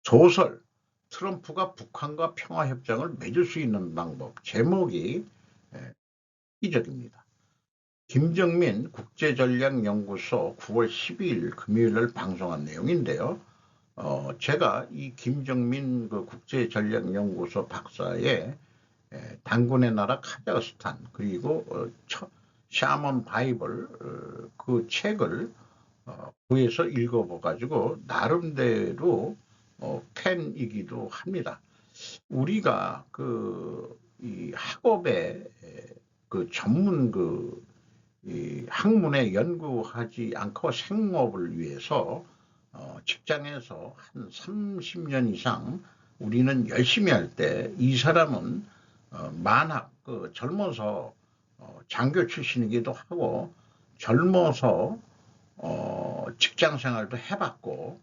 소설 트럼프가 북한과 평화협정을 맺을 수 있는 방법. 제목이 이적입니다. 김정민 국제전략연구소 9월 12일 금요일날 방송한 내용인데요. 제가 이 김정민 그 국제전략연구소 박사의 단군의 나라 카자흐스탄 그리고 샤먼 바이블 그 책을 구해서 읽어봐가지고 나름대로 팬이기도 합니다. 우리가 이 학업에 그 전문 이 학문에 연구하지 않고 생업을 위해서 직장에서 한 30년 이상 우리는 열심히 할 때 이 사람은 만학 젊어서 장교 출신이기도 하고 젊어서 직장 생활도 해봤고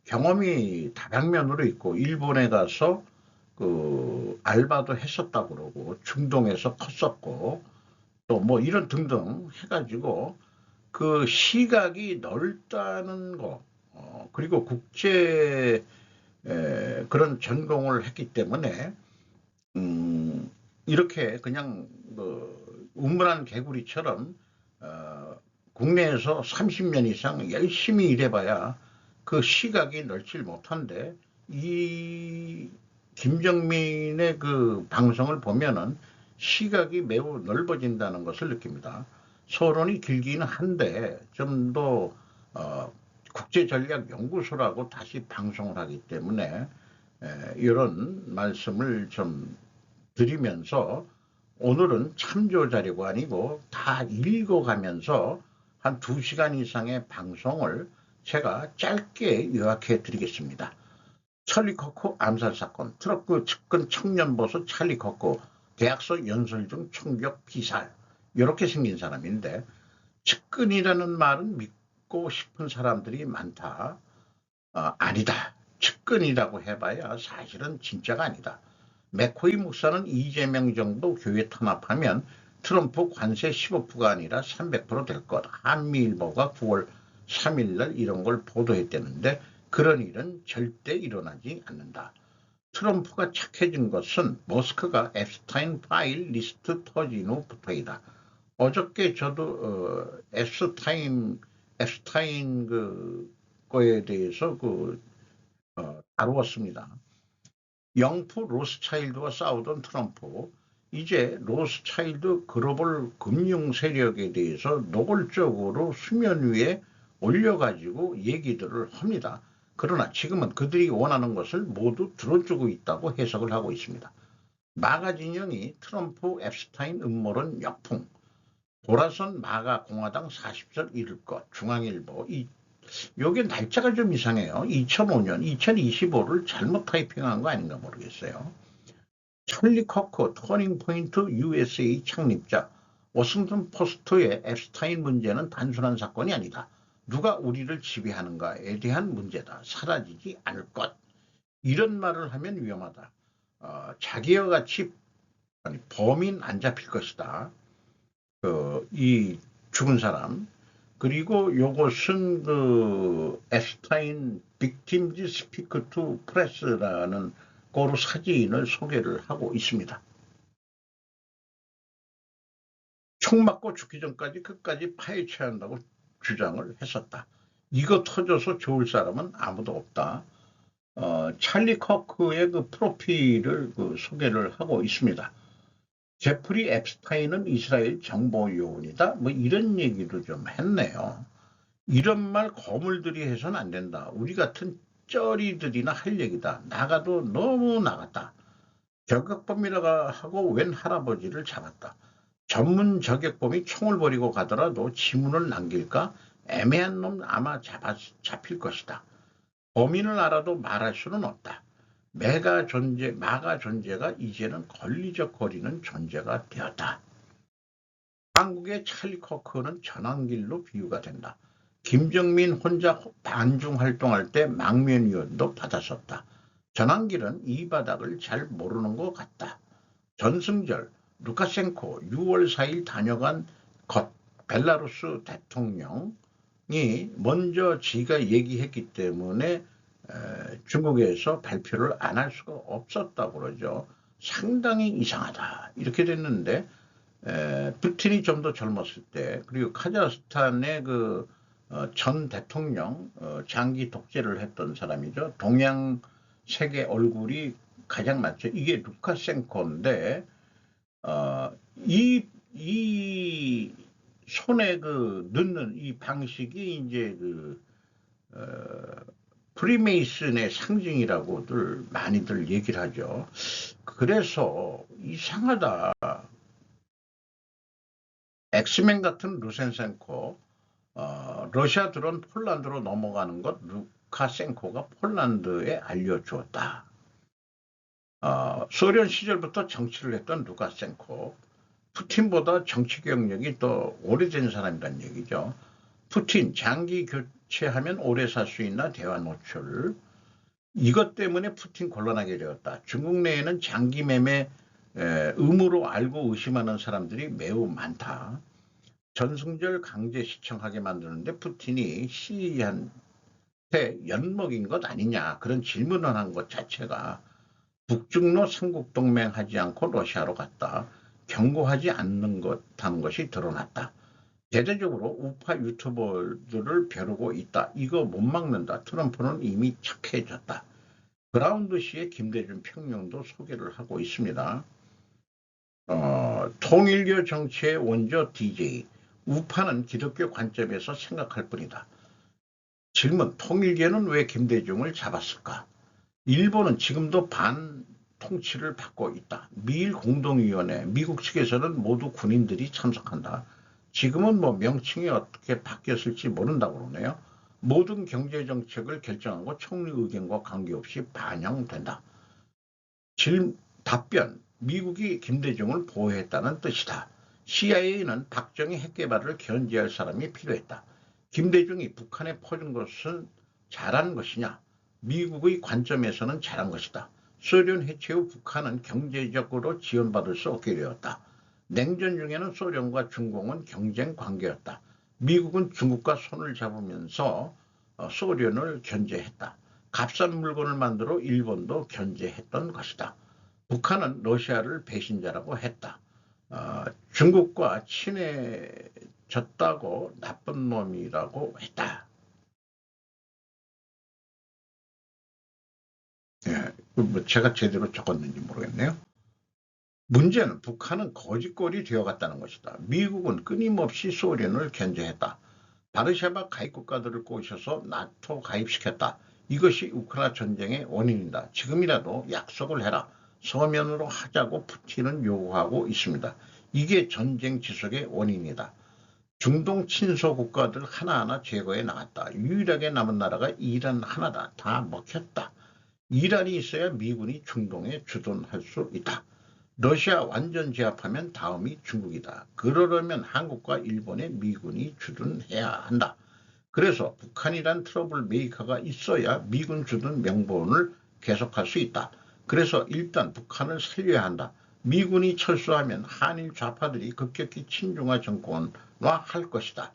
경험이 다방면으로 있고 일본에 가서 알바도 했었다고 그러고 중동에서 컸었고 또 뭐 이런 등등 해가지고 그 시각이 넓다는 거 그리고 국제 그런 전공을 했기 때문에 이렇게 그냥 우물안 개구리처럼 국내에서 30년 이상 열심히 일해봐야 그 시각이 넓질 못한데 이 김정민의 그 방송을 보면은 시각이 매우 넓어진다는 것을 느낍니다. 서론이 길기는 한데 좀 더 국제전략연구소라고 다시 방송을 하기 때문에 이런 말씀을 좀 드리면서 오늘은 참조 자료가 아니고 다 읽어가면서 한 2시간 이상의 방송을 제가 짧게 요약해 드리겠습니다. 찰리 코커 암살 사건, 트러크 측근 청년 보수 찰리 코커 대학서 연설 중 총격 피살 이렇게 생긴 사람인데 측근이라는 말은 믿고 싶은 사람들이 많다. 아니다. 측근이라고 해봐야 사실은 진짜가 아니다. 맥코이 목사는 이재명 정부 교회 탄압하면 트럼프 관세 15%가 아니라 300% 될 것. 한미일보가 9월 3일 날 이런 걸 보도했다는데 그런 일은 절대 일어나지 않는다. 트럼프가 착해진 것은 머스크가 앱스타인 파일 리스트 터진 후부터이다. 어저께 저도 앱스타인 거에 대해서 다루었습니다. 영프 로스차일드와 싸우던 트럼프, 이제 로스차일드 글로벌 금융 세력에 대해서 노골적으로 수면 위에 올려가지고 얘기들을 합니다. 그러나 지금은 그들이 원하는 것을 모두 들어주고 있다고 해석을 하고 있습니다. 마가 진영이 트럼프 앱스타인 음모론 역풍, 돌아선 마가 공화당 40석 잃을 것, 중앙일보. 요게 날짜가 좀 이상해요. 2005년, 2025를 잘못 타이핑한 거 아닌가 모르겠어요. 찰리 커커 터닝 포인트 USA 창립자, 워싱턴 포스트의 앱스타인 문제는 단순한 사건이 아니다. 누가 우리를 지배하는가에 대한 문제다. 사라지지 않을 것. 이런 말을 하면 위험하다. 자기와 같이 범인 안 잡힐 것이다. 이 죽은 사람. 그리고 요것은 앱스타인 빅팀즈 스피크 투 프레스라는 거로 사진을 소개를 하고 있습니다. 총 맞고 죽기 전까지 끝까지 파헤쳐야 한다고 주장을 했었다. 이거 터져서 좋을 사람은 아무도 없다. 찰리 커크의 그 프로필을 소개를 하고 있습니다. 제프리 앱스타인은 이스라엘 정보요원이다. 뭐 이런 얘기도 좀 했네요. 이런 말 거물들이 해서는 안 된다. 우리 같은 쩌리들이나 할 얘기다. 나가도 너무 나갔다. 저격범이라고 하고 웬 할아버지를 잡았다. 전문 저격범이 총을 버리고 가더라도 지문을 남길까? 애매한 놈 아마 잡힐 것이다. 범인을 알아도 말할 수는 없다. 마가 존재가 이제는 권리적거리는 존재가 되었다. 한국의 찰리 코크는 전환길로 비유가 된다. 김정민 혼자 반중 활동할 때 망명위원도 받았었다. 전환길은 이 바닥을 잘 모르는 것 같다. 전승절, 루카셴코 6월 4일 다녀간 벨라루스 대통령이 먼저 지가 얘기했기 때문에 중국에서 발표를 안 할 수가 없었다고 그러죠. 상당히 이상하다. 이렇게 됐는데 푸틴이 좀 더 젊었을 때, 그리고 카자흐스탄의 전 대통령, 장기 독재를 했던 사람이죠. 동양 세계 얼굴이 가장 많죠. 이게 루카셴코인데, 이 손에 넣는 이 방식이 이제 프리메이슨의 상징이라고들 많이들 얘기를 하죠. 그래서 이상하다. 엑스맨 같은 루센센코, 러시아 드론 폴란드로 넘어가는 것 루카센코가 폴란드에 알려주었다. 소련 시절부터 정치를 했던 루카센코, 푸틴보다 정치 경력이 더 오래된 사람이란 얘기죠. 푸틴 장기 교체하면 오래 살 수 있나 대화 노출. 이것 때문에 푸틴 곤란하게 되었다. 중국 내에는 장기 매매 의무로 알고 의심하는 사람들이 매우 많다. 전승절 강제 시청하게 만드는데 푸틴이 시한테 엿먹인 것 아니냐, 그런 질문을 한 것 자체가 북중로 삼국동맹 하지 않고 러시아로 갔다. 경고하지 않는 것하는 것이 드러났다. 대대적으로 우파 유튜버들을 벼르고 있다. 이거 못 막는다. 트럼프는 이미 착해졌다. 그라운드시의 김대중 평론도 소개를 하고 있습니다. 통일교 정치의 원조 DJ. 우파는 기독교 관점에서 생각할 뿐이다. 질문, 통일교는 왜 김대중을 잡았을까? 일본은 지금도 반통치를 받고 있다. 미일 공동위원회, 미국 측에서는 모두 군인들이 참석한다. 지금은 명칭이 어떻게 바뀌었을지 모른다고 그러네요. 모든 경제정책을 결정하고 총리 의견과 관계없이 반영된다. 답변, 미국이 김대중을 보호했다는 뜻이다. CIA는 박정희 핵개발을 견제할 사람이 필요했다. 김대중이 북한에 퍼준 것은 잘한 것이냐? 미국의 관점에서는 잘한 것이다. 소련 해체 후 북한은 경제적으로 지원받을 수 없게 되었다. 냉전 중에는 소련과 중공은 경쟁 관계였다. 미국은 중국과 손을 잡으면서 소련을 견제했다. 값싼 물건을 만들어 일본도 견제했던 것이다. 북한은 러시아를 배신자라고 했다. 중국과 친해졌다고 나쁜 놈이라고 했다. 예, 제가 제대로 적었는지 모르겠네요. 문제는 북한은 거짓골이 되어갔다는 것이다. 미국은 끊임없이 소련을 견제했다. 바르샤바 가입 국가들을 꼬셔서 나토 가입시켰다. 이것이 우크라이나 전쟁의 원인이다. 지금이라도 약속을 해라. 서면으로 하자고 푸틴은 요구하고 있습니다. 이게 전쟁 지속의 원인이다. 중동 친소 국가들 하나하나 제거해 나갔다. 유일하게 남은 나라가 이란 하나다. 다 먹혔다. 이란이 있어야 미군이 중동에 주둔할 수 있다. 러시아 완전 제압하면 다음이 중국이다. 그러려면 한국과 일본에 미군이 주둔해야 한다. 그래서 북한이란 트러블 메이커가 있어야 미군 주둔 명분을 계속할 수 있다. 그래서 일단 북한을 살려야 한다. 미군이 철수하면 한일 좌파들이 급격히 친중화 정권화할 것이다.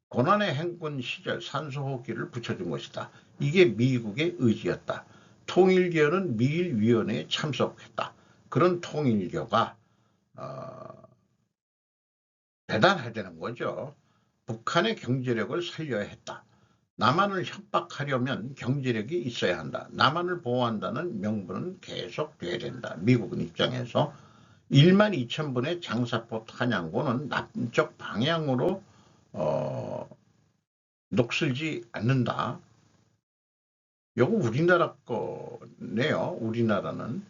고난의 행군 시절 산소호흡기를 붙여준 것이다. 이게 미국의 의지였다. 통일교는 미일위원회에 참석했다. 그런 통일교가 대단하다는 거죠. 북한의 경제력을 살려야 했다. 남한을 협박하려면 경제력이 있어야 한다. 남한을 보호한다는 명분은 계속 돼야 된다. 미국은 입장에서 1만 2천 분의 장사포 탄약고는 남쪽 방향으로 녹슬지 않는다. 요거 우리나라 거네요. 우리나라는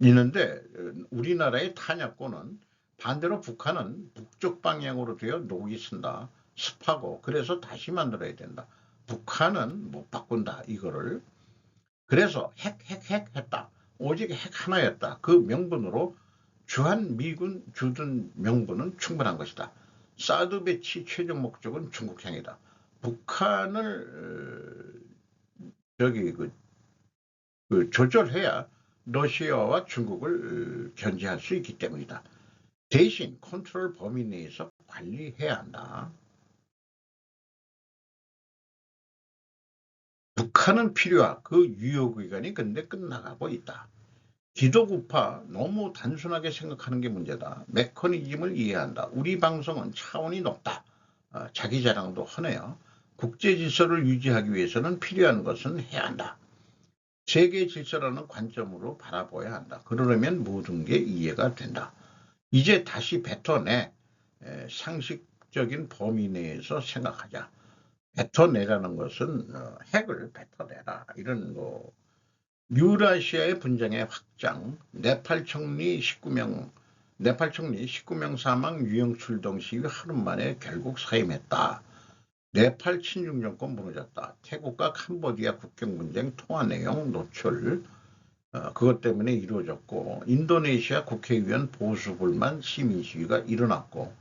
있는데 우리나라의 탄약고는 반대로 북한은 북쪽 방향으로 되어 녹이 쓴다. 습하고 그래서 다시 만들어야 된다. 북한은 못 바꾼다. 이거를. 그래서 핵 했다. 오직 핵 하나였다. 그 명분으로 주한 미군 주둔 명분은 충분한 것이다. 사드 배치 최종 목적은 중국향이다. 북한을 조절해야 러시아와 중국을 견제할 수 있기 때문이다. 대신 컨트롤 범위 내에서 관리해야 한다. 북한은 필요한 그 유효기간이 근데 끝나가고 있다. 기도구파 너무 단순하게 생각하는 게 문제다. 메커니즘을 이해한다. 우리 방송은 차원이 높다. 자기 자랑도 하네요. 국제 질서를 유지하기 위해서는 필요한 것은 해야 한다. 세계 질서라는 관점으로 바라봐야 한다. 그러려면 모든 게 이해가 된다. 이제 다시 뱉어내. 상식적인 범위 내에서 생각하자. 뱉어내라는 것은 핵을 뱉어내라. 이런 유라시아의 분쟁의 확장, 네팔 총리 19명 사망 유형 출동 시위 하루 만에 결국 사임했다. 네팔 친중 정권 무너졌다. 태국과 캄보디아 국경 분쟁 통화 내용 노출, 그것 때문에 이루어졌고, 인도네시아 국회의원 보수 불만 시민 시위가 일어났고,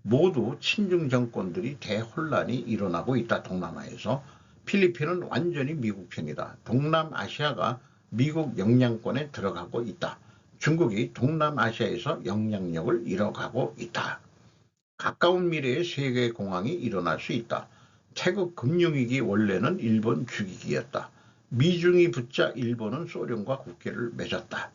모두 친중 정권들이 대혼란이 일어나고 있다. 동남아에서. 필리핀은 완전히 미국 편이다. 동남아시아가 미국 영향권에 들어가고 있다. 중국이 동남아시아에서 영향력을 잃어가고 있다. 가까운 미래에 세계 공황이 일어날 수 있다. 태국 금융위기 원래는 일본 죽이기였다. 미중이 붙자 일본은 소련과 국계를 맺었다.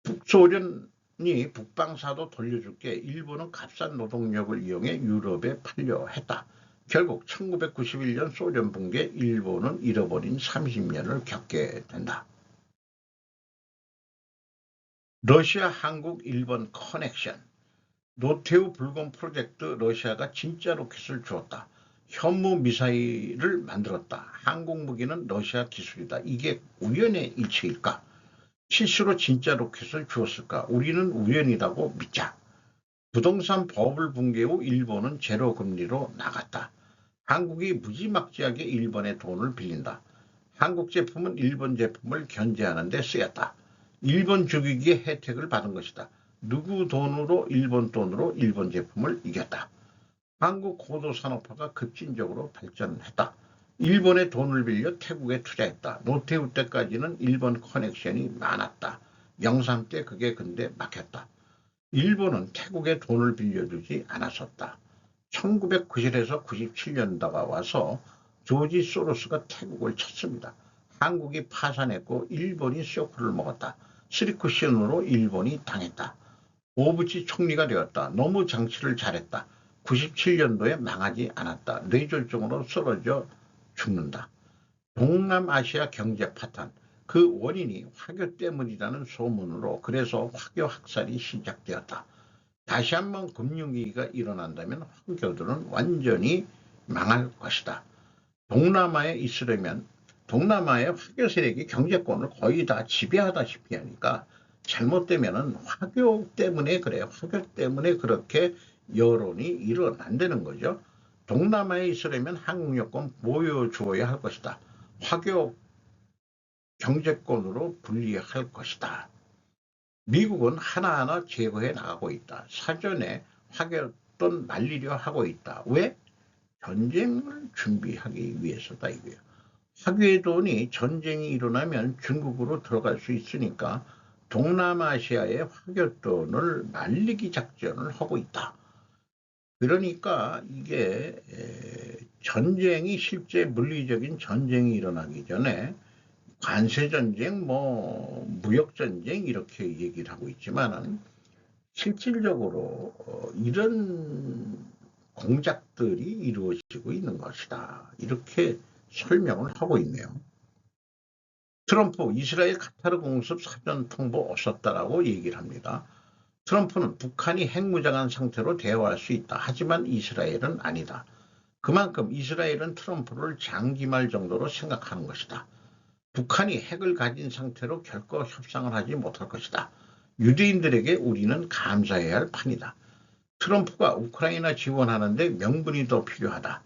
북소련이 북방사도 돌려줄게 일본은 값싼 노동력을 이용해 유럽에 팔려 했다. 결국 1991년 소련 붕괴, 일본은 잃어버린 30년을 겪게 된다. 러시아, 한국, 일본 커넥션. 노태우 불공 프로젝트. 러시아가 진짜 로켓을 주었다. 현무 미사일을 만들었다. 한국 무기는 러시아 기술이다. 이게 우연의 일치일까? 실수로 진짜 로켓을 주었을까? 우리는 우연이라고 믿자. 부동산 버블 붕괴 후 일본은 제로 금리로 나갔다. 한국이 무지막지하게 일본의 돈을 빌린다. 한국 제품은 일본 제품을 견제하는 데 쓰였다. 일본 죽이기의 혜택을 받은 것이다. 누구 돈으로 일본 돈으로 일본 제품을 이겼다. 한국 고도산업화가 급진적으로 발전했다. 일본의 돈을 빌려 태국에 투자했다. 노태우 때까지는 일본 커넥션이 많았다. 영삼 때 그게 근데 막혔다. 일본은 태국에 돈을 빌려주지 않았었다. 1990에서 97년도가 와서 조지 소로스가 태국을 쳤습니다. 한국이 파산했고 일본이 쇼크를 먹었다. 스리쿠션으로 일본이 당했다. 오부치 총리가 되었다. 너무 장치를 잘했다. 97년도에 망하지 않았다. 뇌졸중으로 쓰러져 죽는다. 동남아시아 경제 파탄. 그 원인이 화교 때문이라는 소문으로 그래서 화교 학살이 시작되었다. 다시 한번 금융위기가 일어난다면 화교들은 완전히 망할 것이다. 동남아에 있으려면 동남아의 화교 세력이 경제권을 거의 다 지배하다시피 하니까 잘못되면은 화교 때문에 그래. 화교 때문에 그렇게 여론이 일어난다는 거죠. 동남아에 있으려면 한국 여권 보여주어야 할 것이다. 화교 경제권으로 분리할 것이다. 미국은 하나하나 제거해 나가고 있다. 사전에 화교돈 날리려 하고 있다. 왜? 전쟁을 준비하기 위해서다 이거예요. 화교의 돈이 전쟁이 일어나면 중국으로 들어갈 수 있으니까 동남아시아의 화교돈을 말리기 작전을 하고 있다. 그러니까 이게 전쟁이 실제 물리적인 전쟁이 일어나기 전에 관세전쟁, 무역전쟁 이렇게 얘기를 하고 있지만 실질적으로 이런 공작들이 이루어지고 있는 것이다. 이렇게 설명을 하고 있네요. 트럼프 이스라엘 카타르 공습 사전 통보 없었다라고 얘기를 합니다. 트럼프는 북한이 핵무장한 상태로 대화할 수 있다. 하지만 이스라엘은 아니다. 그만큼 이스라엘은 트럼프를 장기말 정도로 생각하는 것이다. 북한이 핵을 가진 상태로 결코 협상을 하지 못할 것이다. 유대인들에게 우리는 감사해야 할 판이다. 트럼프가 우크라이나 지원하는데 명분이 더 필요하다.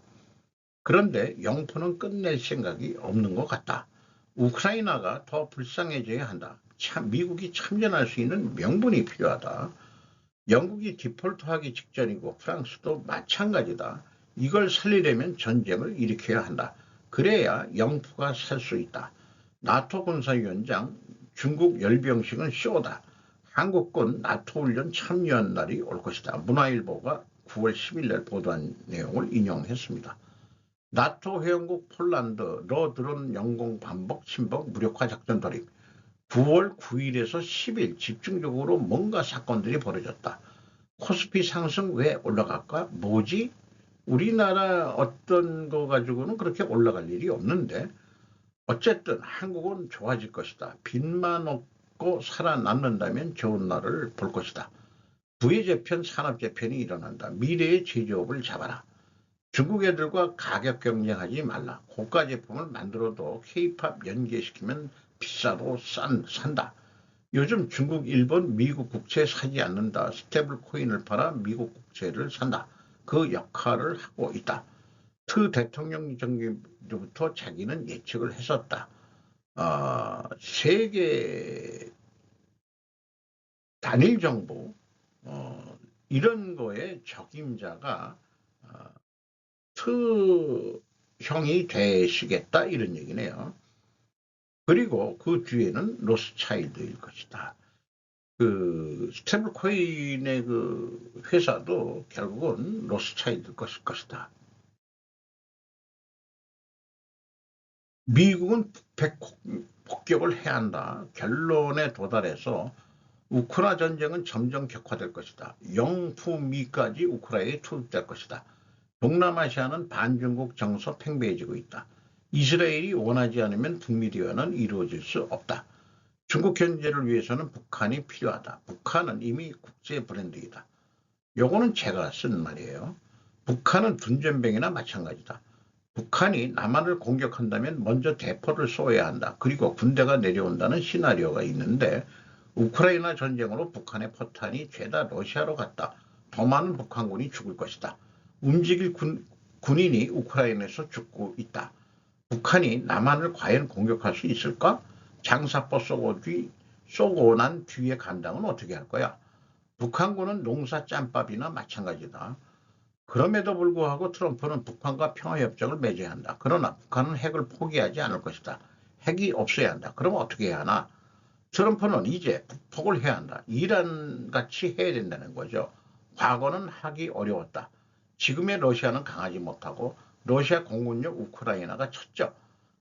그런데 영포는 끝낼 생각이 없는 것 같다. 우크라이나가 더 불쌍해져야 한다. 미국이 참전할 수 있는 명분이 필요하다. 영국이 디폴트하기 직전이고 프랑스도 마찬가지다. 이걸 살리려면 전쟁을 일으켜야 한다. 그래야 영포가 살 수 있다. 나토 군사위원장 중국 열병식은 쇼다. 한국군 나토 훈련 참여한 날이 올 것이다. 문화일보가 9월 10일 날 보도한 내용을 인용했습니다. 나토 회원국 폴란드 드론 영공 반복 침범 무력화 작전 돌입. 9월 9일에서 10일 집중적으로 뭔가 사건들이 벌어졌다. 코스피 상승 왜 올라갈까? 뭐지? 우리나라 어떤 거 가지고는 그렇게 올라갈 일이 없는데 어쨌든 한국은 좋아질 것이다. 빚만 없고 살아남는다면 좋은 날을 볼 것이다. 부의재편, 산업재편이 일어난다. 미래의 제조업을 잡아라. 중국 애들과 가격 경쟁하지 말라. 고가 제품을 만들어도 K-팝 연계시키면 비싸도 산다. 요즘 중국, 일본, 미국 국채 사지 않는다. 스테이블 코인을 팔아 미국 국채를 산다. 그 역할을 하고 있다. 트 대통령 정기부터 자기는 예측을 했었다. 세계 단일 정부 이런 거에 적임자가 트형이 되시겠다 이런 얘기네요. 그리고 그 뒤에는 로스차일드일 것이다. 그 스테이블 코인의 그 회사도 결국은 로스차일드 것일 것이다. 미국은 북핵 폭격을 해야 한다. 결론에 도달해서 우크라이나 전쟁은 점점 격화될 것이다. 영푸미까지 우크라이나에 투입될 것이다. 동남아시아는 반중국 정서 팽배해지고 있다. 이스라엘이 원하지 않으면 북미 대화는 이루어질 수 없다. 중국 견제를 위해서는 북한이 필요하다. 북한은 이미 국제 브랜드이다. 요거는 제가 쓴 말이에요. 북한은 둔전병이나 마찬가지다. 북한이 남한을 공격한다면 먼저 대포를 쏘아야 한다. 그리고 군대가 내려온다는 시나리오가 있는데 우크라이나 전쟁으로 북한의 포탄이 죄다 러시아로 갔다. 더 많은 북한군이 죽을 것이다. 움직일 군인이 우크라이나에서 죽고 있다. 북한이 남한을 과연 공격할 수 있을까? 장사포 쏘고 난 뒤에 감당은 어떻게 할 거야? 북한군은 농사 짬밥이나 마찬가지다. 그럼에도 불구하고 트럼프는 북한과 평화협정을 맺어야 한다. 그러나 북한은 핵을 포기하지 않을 것이다. 핵이 없어야 한다. 그러면 어떻게 해야 하나? 트럼프는 이제 북폭을 해야 한다. 이란 같이 해야 된다는 거죠. 과거는 하기 어려웠다. 지금의 러시아는 강하지 못하고 러시아 공군력 우크라이나가 쳤죠.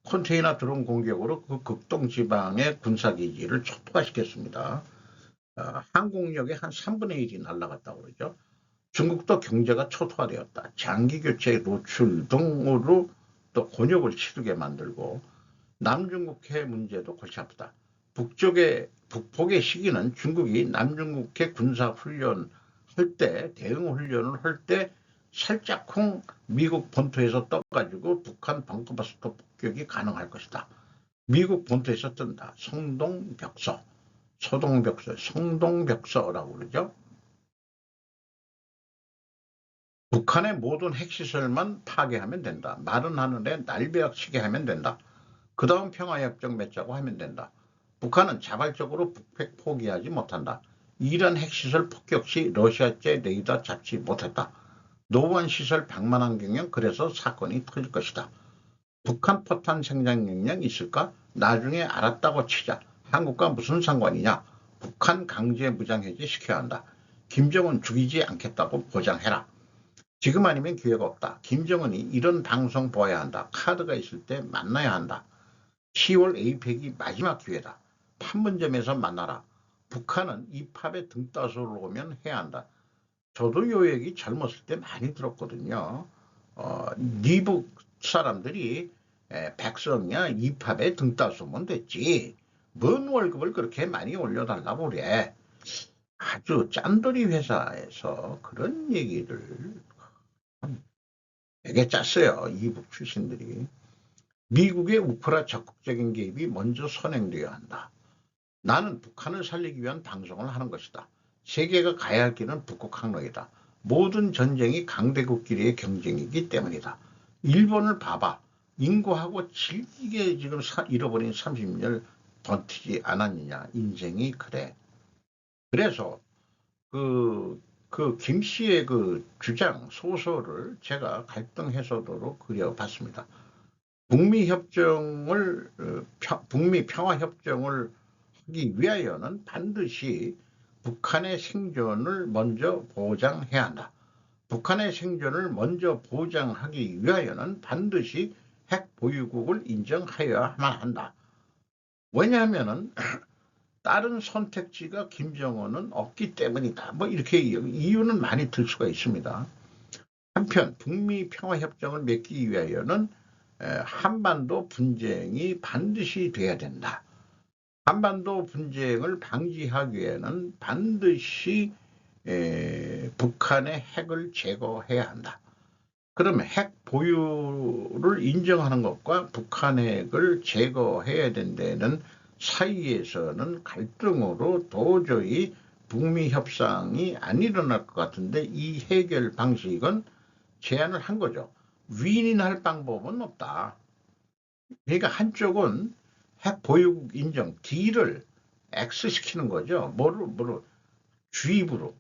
컨테이너 드론 공격으로 그 극동 지방의 군사기지를 초토화시켰습니다. 항공력의 한 3분의 1이 날아갔다고 그러죠. 중국도 경제가 초토화되었다. 장기교체 노출 등으로 또 곤욕을 치르게 만들고 남중국해 문제도 골치 아프다. 북폭의 시기는 중국이 남중국해 군사훈련 할 때, 대응훈련을 할 때 살짝쿵 미국 본토에서 떠가지고 북한 벙커버스터 폭격이 가능할 것이다. 미국 본토에서 뜬다. 성동벽서, 소동벽서, 성동벽서라고 그러죠. 북한의 모든 핵시설만 파괴하면 된다. 마른 하늘에 날벼락치게 하면 된다. 그 다음 평화협정 맺자고 하면 된다. 북한은 자발적으로 북핵 포기하지 못한다. 이란 핵시설 폭격 시 러시아제 레이더 잡지 못했다. 노원 시설 방만한 경영 그래서 사건이 터질 것이다. 북한 포탄 생산 역량 있을까? 나중에 알았다고 치자. 한국과 무슨 상관이냐? 북한 강제 무장해제 시켜야 한다. 김정은 죽이지 않겠다고 보장해라. 지금 아니면 기회가 없다. 김정은이 이런 방송 보아야 한다. 카드가 있을 때 만나야 한다. 10월 에이펙이 마지막 기회다. 판문점에서 만나라. 북한은 이 팝에 등 따서 오면 해야 한다. 저도 요 얘기 젊었을 때 많이 들었거든요. 니북 사람들이 백성이야 이 팝에 등 따서면 됐지. 뭔 월급을 그렇게 많이 올려달라고 그래. 아주 짠돌이 회사에서 그런 얘기를 되게 짰어요. 이북 출신들이. 미국의 우크라 적극적인 개입이 먼저 선행되어야 한다. 나는 북한을 살리기 위한 방송을 하는 것이다. 세계가 가야 할 길은 북극 항로이다. 모든 전쟁이 강대국끼리의 경쟁이기 때문이다. 일본을 봐봐. 인구하고 질게 지금 잃어버린 30년 버티지 않았느냐. 인생이 그래. 그래서 김 씨의 그 주장 소설을 제가 갈등 해소도로 그려봤습니다. 북미 평화 협정을 하기 위하여는 반드시 북한의 생존을 먼저 보장해야 한다. 북한의 생존을 먼저 보장하기 위하여는 반드시 핵 보유국을 인정하여야만 한다. 왜냐하면은 다른 선택지가 김정은은 없기 때문이다. 뭐 이렇게 이유는 많이 들 수가 있습니다. 한편 북미 평화협정을 맺기 위하여는 한반도 분쟁이 반드시 돼야 된다. 한반도 분쟁을 방지하기 위해는 반드시 북한의 핵을 제거해야 한다. 그러면 핵 보유를 인정하는 것과 북한 핵을 제거해야 된다는 사이에서는 갈등으로 도저히 북미 협상이 안 일어날 것 같은데, 이 해결 방식은 제안을 한 거죠. 윈윈할 방법은 없다. 그러니까 한쪽은 핵 보유국 인정 D를 X시키는 거죠. 뭐로 주입으로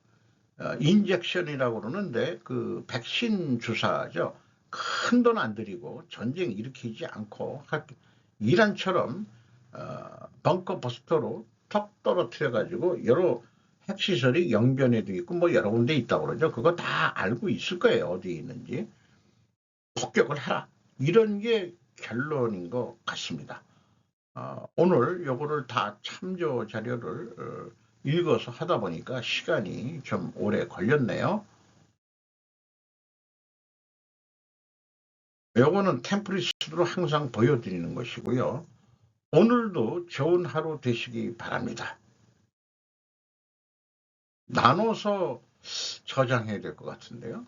인젝션이라고 그러는데 그 백신 주사죠. 큰 돈 안 들이고 전쟁 일으키지 않고 이란처럼 벙커 버스터로 턱 떨어뜨려 가지고 여러 핵시설이 영변에도 있고 뭐 여러 군데 있다고 그러죠. 그거 다 알고 있을 거예요. 어디에 있는지. 폭격을 해라. 이런 게 결론인 것 같습니다. 오늘 요거를 다 참조 자료를 읽어서 하다 보니까 시간이 좀 오래 걸렸네요. 요거는 템플릿으로 항상 보여드리는 것이고요. 오늘도 좋은 하루 되시기 바랍니다. 나눠서 저장해야 될 것 같은데요.